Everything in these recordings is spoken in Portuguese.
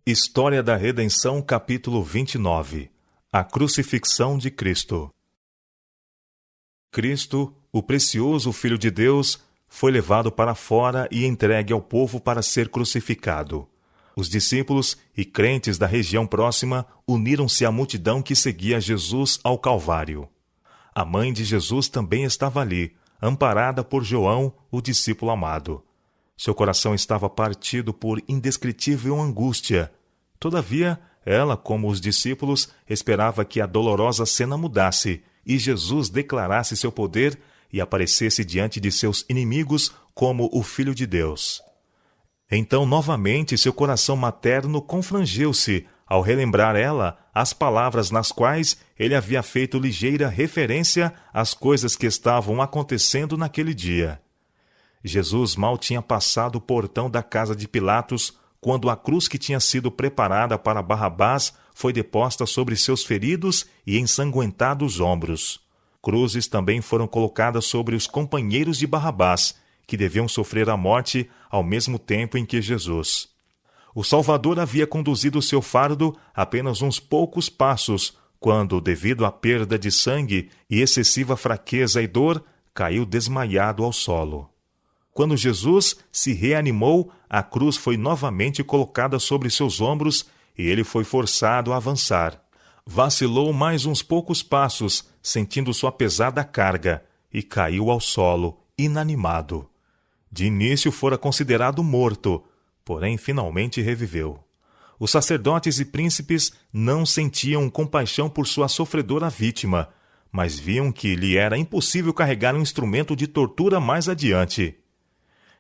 História da Redenção, capítulo 29. A crucifixão de Cristo. Cristo, o precioso Filho de Deus, foi levado para fora e entregue ao povo para ser crucificado. Os discípulos e crentes da região próxima uniram-se à multidão que seguia Jesus ao Calvário. A mãe de Jesus também estava ali, amparada por João, o discípulo amado. Seu coração estava partido por indescritível angústia. Todavia, ela, como os discípulos, esperava que a dolorosa cena mudasse e Jesus declarasse seu poder e aparecesse diante de seus inimigos como o Filho de Deus. Então, novamente, seu coração materno confrangeu-se ao relembrar ela as palavras nas quais ele havia feito ligeira referência às coisas que estavam acontecendo naquele dia. Jesus mal tinha passado o portão da casa de Pilatos quando a cruz que tinha sido preparada para Barrabás foi deposta sobre seus feridos e ensanguentados ombros. Cruzes também foram colocadas sobre os companheiros de Barrabás, que deviam sofrer a morte ao mesmo tempo em que Jesus. O Salvador havia conduzido seu fardo apenas uns poucos passos, quando, devido à perda de sangue e excessiva fraqueza e dor, caiu desmaiado ao solo. Quando Jesus se reanimou, a cruz foi novamente colocada sobre seus ombros e ele foi forçado a avançar. Vacilou mais uns poucos passos, sentindo sua pesada carga, e caiu ao solo, inanimado. De início fora considerado morto, porém finalmente reviveu. Os sacerdotes e príncipes não sentiam compaixão por sua sofredora vítima, mas viam que lhe era impossível carregar um instrumento de tortura mais adiante.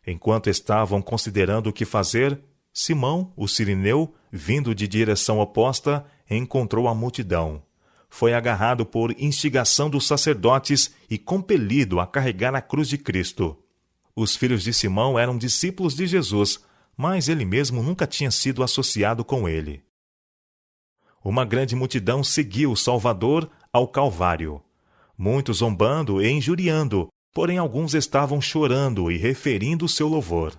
Enquanto estavam considerando o que fazer, Simão, o cirineu, vindo de direção oposta, encontrou a multidão. Foi agarrado por instigação dos sacerdotes e compelido a carregar a cruz de Cristo. Os filhos de Simão eram discípulos de Jesus, mas ele mesmo nunca tinha sido associado com ele. Uma grande multidão seguiu o Salvador ao Calvário, muitos zombando e injuriando, porém alguns estavam chorando e referindo seu louvor.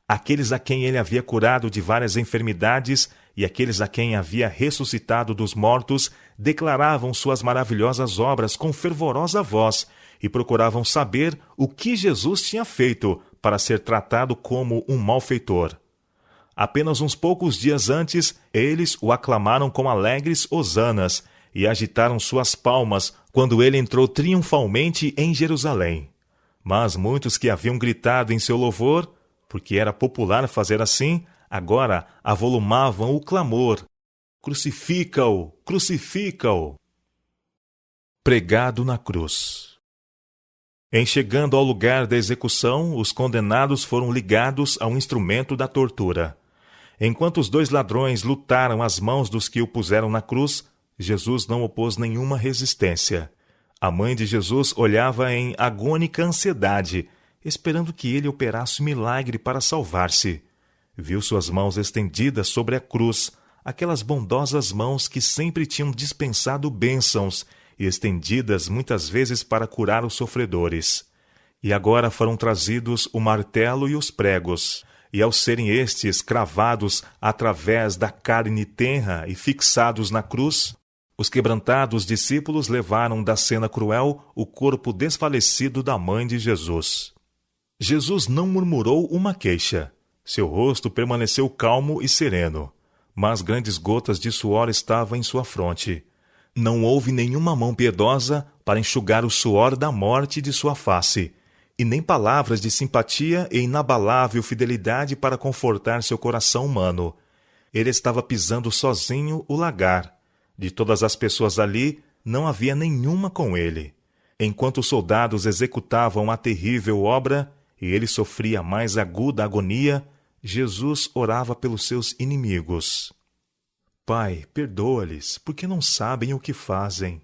Aqueles a quem ele havia curado de várias enfermidades e aqueles a quem havia ressuscitado dos mortos declaravam suas maravilhosas obras com fervorosa voz e procuravam saber o que Jesus tinha feito para ser tratado como um malfeitor. Apenas uns poucos dias antes, eles o aclamaram com alegres hosanas e agitaram suas palmas quando ele entrou triunfalmente em Jerusalém. Mas muitos que haviam gritado em seu louvor, porque era popular fazer assim, agora avolumavam o clamor: Crucifica-o! Crucifica-o! Pregado na cruz. Em chegando ao lugar da execução, os condenados foram ligados ao instrumento da tortura. Enquanto os dois ladrões lutaram as mãos dos que o puseram na cruz, Jesus não opôs nenhuma resistência. A mãe de Jesus olhava em agônica ansiedade, esperando que ele operasse um milagre para salvar-se. Viu suas mãos estendidas sobre a cruz, aquelas bondosas mãos que sempre tinham dispensado bênçãos e estendidas muitas vezes para curar os sofredores. E agora foram trazidos o martelo e os pregos, e ao serem estes cravados através da carne tenra e fixados na cruz, os quebrantados discípulos levaram da cena cruel o corpo desfalecido da mãe de Jesus. Jesus não murmurou uma queixa. Seu rosto permaneceu calmo e sereno, mas grandes gotas de suor estavam em sua fronte. Não houve nenhuma mão piedosa para enxugar o suor da morte de sua face, e nem palavras de simpatia e inabalável fidelidade para confortar seu coração humano. Ele estava pisando sozinho o lagar. De todas as pessoas ali, não havia nenhuma com ele. Enquanto os soldados executavam a terrível obra, e ele sofria a mais aguda agonia, Jesus orava pelos seus inimigos. Pai, perdoa-lhes, porque não sabem o que fazem.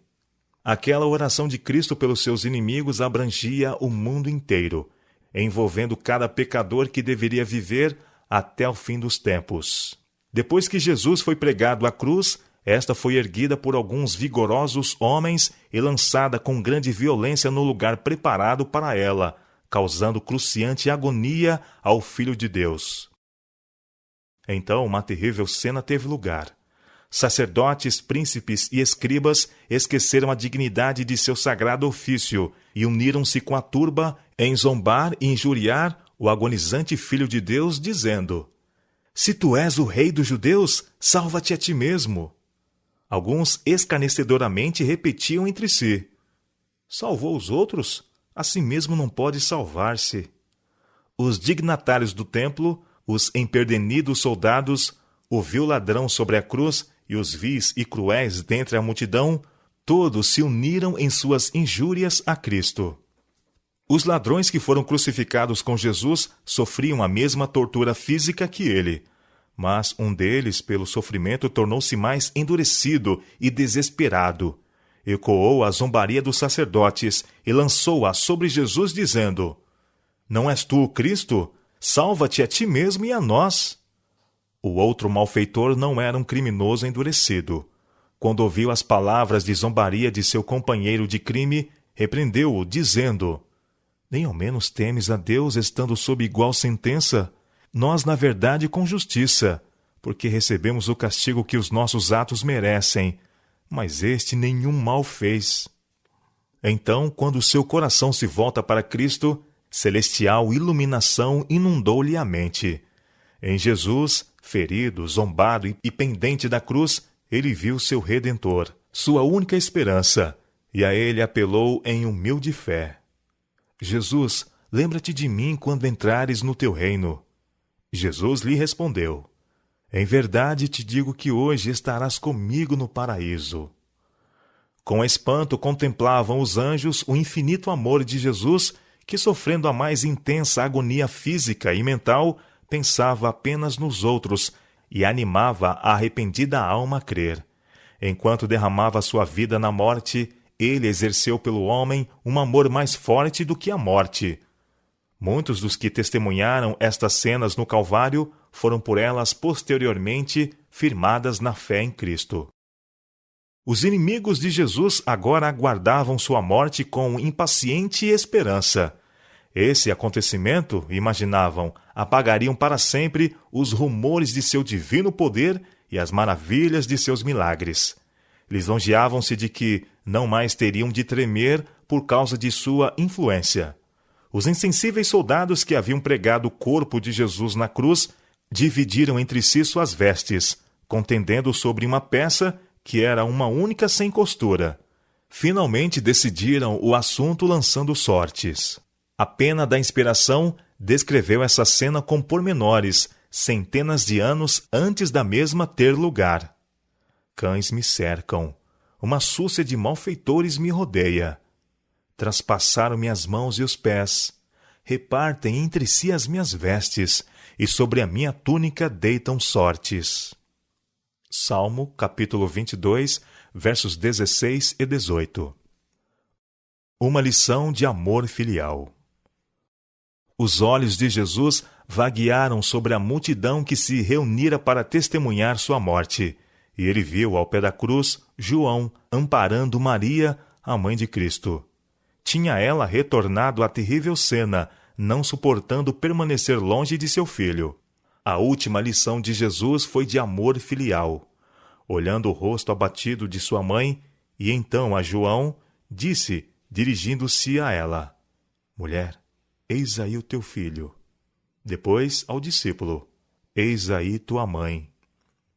Aquela oração de Cristo pelos seus inimigos abrangia o mundo inteiro, envolvendo cada pecador que deveria viver até o fim dos tempos. Depois que Jesus foi pregado à cruz, esta foi erguida por alguns vigorosos homens e lançada com grande violência no lugar preparado para ela, causando cruciante agonia ao Filho de Deus. Então uma terrível cena teve lugar. Sacerdotes, príncipes e escribas esqueceram a dignidade de seu sagrado ofício e uniram-se com a turba em zombar e injuriar o agonizante Filho de Deus, dizendo: Se tu és o rei dos judeus, salva-te a ti mesmo. Alguns escarnecedoramente repetiam entre si: Salvou os outros? A si mesmo não pode salvar-se. Os dignatários do templo, os empedernidos soldados, o vil ladrão sobre a cruz e os vis e cruéis dentre a multidão, todos se uniram em suas injúrias a Cristo. Os ladrões que foram crucificados com Jesus sofriam a mesma tortura física que ele, mas um deles, pelo sofrimento, tornou-se mais endurecido e desesperado. Ecoou a zombaria dos sacerdotes e lançou-a sobre Jesus, dizendo: Não és tu o Cristo? Salva-te a ti mesmo e a nós. O outro malfeitor não era um criminoso endurecido. Quando ouviu as palavras de zombaria de seu companheiro de crime, repreendeu-o, dizendo: Nem ao menos temes a Deus estando sob igual sentença? Nós, na verdade, com justiça, porque recebemos o castigo que os nossos atos merecem, mas este nenhum mal fez. Então, quando seu coração se volta para Cristo, celestial iluminação inundou-lhe a mente. Em Jesus, ferido, zombado e pendente da cruz, ele viu seu Redentor, sua única esperança, e a ele apelou em humilde fé. Jesus, lembra-te de mim quando entrares no teu reino. Jesus lhe respondeu: Em verdade te digo que hoje estarás comigo no paraíso. Com espanto contemplavam os anjos o infinito amor de Jesus, que, sofrendo a mais intensa agonia física e mental, pensava apenas nos outros e animava a arrependida alma a crer. Enquanto derramava sua vida na morte, ele exerceu pelo homem um amor mais forte do que a morte. Muitos dos que testemunharam estas cenas no Calvário foram por elas posteriormente firmadas na fé em Cristo. Os inimigos de Jesus agora aguardavam sua morte com impaciente esperança. Esse acontecimento, imaginavam, apagariam para sempre os rumores de seu divino poder e as maravilhas de seus milagres. Lisonjeavam-se de que não mais teriam de tremer por causa de sua influência. Os insensíveis soldados que haviam pregado o corpo de Jesus na cruz dividiram entre si suas vestes, contendendo sobre uma peça que era uma única sem costura. Finalmente decidiram o assunto lançando sortes. A pena da inspiração descreveu essa cena com pormenores, centenas de anos antes da mesma ter lugar. Cães me cercam, uma súcia de malfeitores me rodeia. Traspassaram-me as mãos e os pés, repartem entre si as minhas vestes, e sobre a minha túnica deitam sortes. Salmo, capítulo 22, versos 16 e 18. Uma lição de amor filial. Os olhos de Jesus vaguearam sobre a multidão que se reunira para testemunhar sua morte, e ele viu ao pé da cruz João amparando Maria, a mãe de Cristo. Tinha ela retornado à terrível cena, não suportando permanecer longe de seu filho. A última lição de Jesus foi de amor filial. Olhando o rosto abatido de sua mãe, e então a João, disse, dirigindo-se a ela: Mulher, eis aí o teu filho. Depois ao discípulo: Eis aí tua mãe.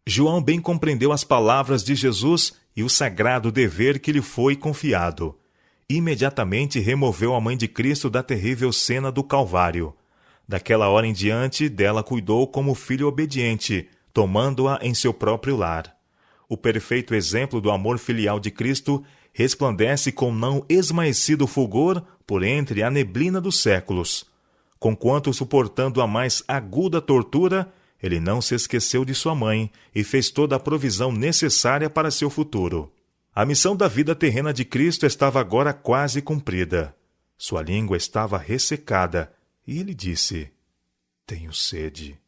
João bem compreendeu as palavras de Jesus e o sagrado dever que lhe foi confiado. Imediatamente removeu a mãe de Cristo da terrível cena do Calvário. Daquela hora em diante, dela cuidou como filho obediente, tomando-a em seu próprio lar. O perfeito exemplo do amor filial de Cristo resplandece com não esmaecido fulgor por entre a neblina dos séculos. Conquanto suportando a mais aguda tortura, ele não se esqueceu de sua mãe e fez toda a provisão necessária para seu futuro. A missão da vida terrena de Cristo estava agora quase cumprida. Sua língua estava ressecada e ele disse: Tenho sede.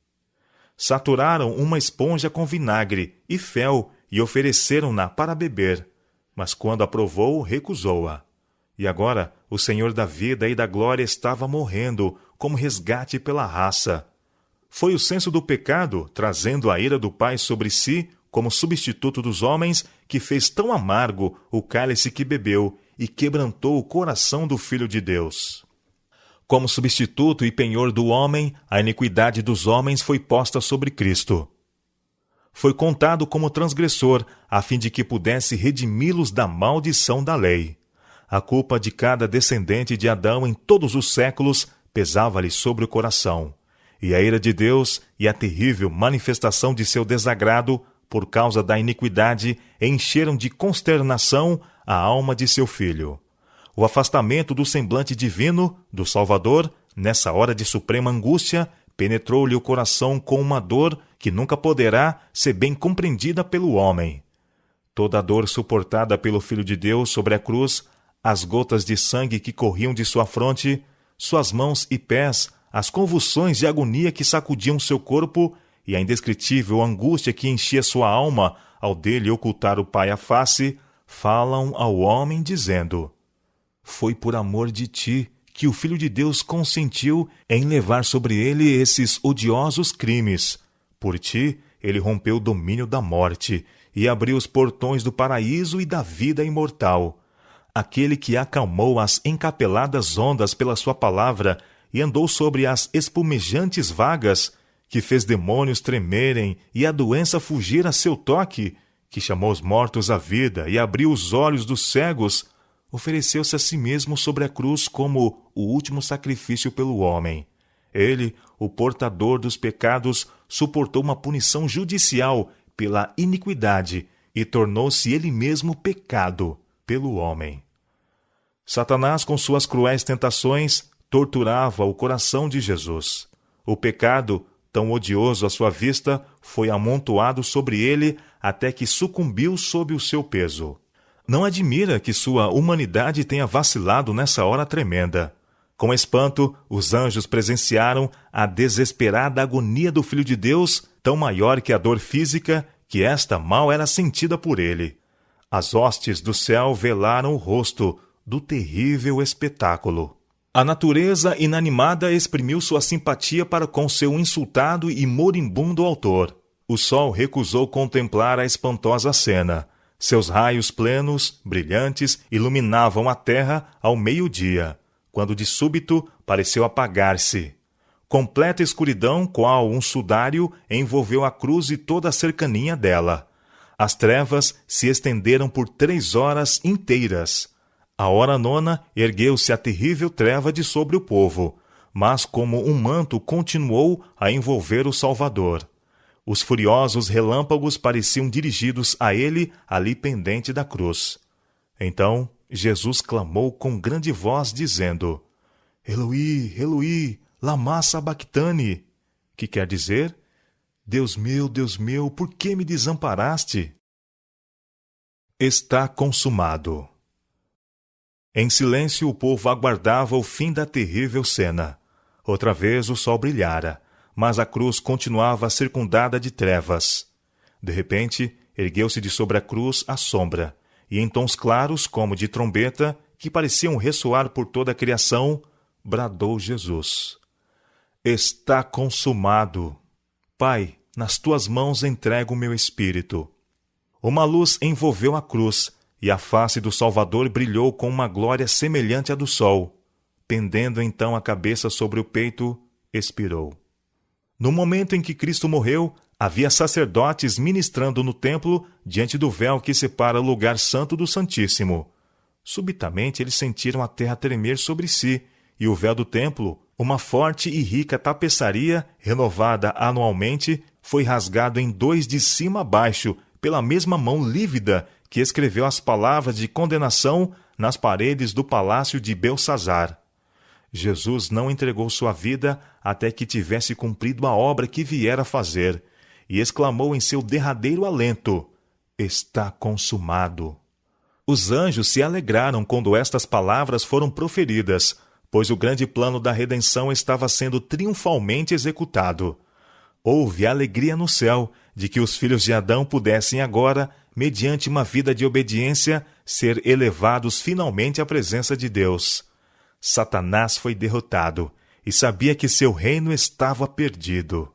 Saturaram uma esponja com vinagre e fel e ofereceram-na para beber, mas quando a provou, recusou-a. E agora o Senhor da vida e da glória estava morrendo como resgate pela raça. Foi o senso do pecado, trazendo a ira do Pai sobre si, como substituto dos homens, que fez tão amargo o cálice que bebeu e quebrantou o coração do Filho de Deus. Como substituto e penhor do homem, a iniquidade dos homens foi posta sobre Cristo. Foi contado como transgressor, a fim de que pudesse redimi-los da maldição da lei. A culpa de cada descendente de Adão em todos os séculos pesava-lhe sobre o coração. E a ira de Deus e a terrível manifestação de seu desagrado, por causa da iniquidade, encheram de consternação a alma de seu filho. O afastamento do semblante divino, do Salvador, nessa hora de suprema angústia, penetrou-lhe o coração com uma dor que nunca poderá ser bem compreendida pelo homem. Toda a dor suportada pelo Filho de Deus sobre a cruz, as gotas de sangue que corriam de sua fronte, suas mãos e pés, as convulsões de agonia que sacudiam seu corpo e a indescritível angústia que enchia sua alma ao dele ocultar o Pai a face, falam ao homem dizendo: foi por amor de ti que o Filho de Deus consentiu em levar sobre ele esses odiosos crimes. Por ti, ele rompeu o domínio da morte e abriu os portões do paraíso e da vida imortal. Aquele que acalmou as encapeladas ondas pela sua palavra e andou sobre as espumejantes vagas, que fez demônios tremerem e a doença fugir a seu toque, que chamou os mortos à vida e abriu os olhos dos cegos, ofereceu-se a si mesmo sobre a cruz como o último sacrifício pelo homem. Ele, o portador dos pecados, suportou uma punição judicial pela iniquidade e tornou-se ele mesmo pecado pelo homem. Satanás, com suas cruéis tentações, torturava o coração de Jesus. O pecado, tão odioso à sua vista, foi amontoado sobre ele até que sucumbiu sob o seu peso. Não admira que sua humanidade tenha vacilado nessa hora tremenda. Com espanto, os anjos presenciaram a desesperada agonia do Filho de Deus, tão maior que a dor física, que esta mal era sentida por ele. As hostes do céu velaram o rosto do terrível espetáculo. A natureza inanimada exprimiu sua simpatia para com seu insultado e moribundo autor. O sol recusou contemplar a espantosa cena. Seus raios plenos, brilhantes, iluminavam a terra ao meio-dia, quando de súbito pareceu apagar-se. Completa escuridão, qual um sudário, envolveu a cruz e toda a cercania dela. As trevas se estenderam por 3 horas inteiras. À hora 9, ergueu-se a terrível treva de sobre o povo, mas como um manto continuou a envolver o Salvador. Os furiosos relâmpagos pareciam dirigidos a ele ali pendente da cruz. Então Jesus clamou com grande voz, dizendo: Eloi, Eloi, lama sabachthani, que quer dizer: Deus meu, por que me desamparaste? Está consumado. Em silêncio o povo aguardava o fim da terrível cena. Outra vez o sol brilhara, mas a cruz continuava circundada de trevas. De repente, ergueu-se de sobre a cruz a sombra, e em tons claros, como de trombeta, que pareciam ressoar por toda a criação, bradou Jesus: Está consumado. Pai, nas tuas mãos entrego o meu espírito. Uma luz envolveu a cruz, e a face do Salvador brilhou com uma glória semelhante à do sol. Tendendo então a cabeça sobre o peito, expirou. No momento em que Cristo morreu, havia sacerdotes ministrando no templo diante do véu que separa o lugar santo do Santíssimo. Subitamente eles sentiram a terra tremer sobre si, e o véu do templo, uma forte e rica tapeçaria, renovada anualmente, foi rasgado em 2 de cima a baixo, pela mesma mão lívida que escreveu as palavras de condenação nas paredes do palácio de Belsazar. Jesus não entregou sua vida até que tivesse cumprido a obra que viera fazer, e exclamou em seu derradeiro alento: Está consumado. Os anjos se alegraram quando estas palavras foram proferidas, pois o grande plano da redenção estava sendo triunfalmente executado. Houve alegria no céu de que os filhos de Adão pudessem agora, mediante uma vida de obediência, ser elevados finalmente à presença de Deus. Satanás foi derrotado e sabia que seu reino estava perdido.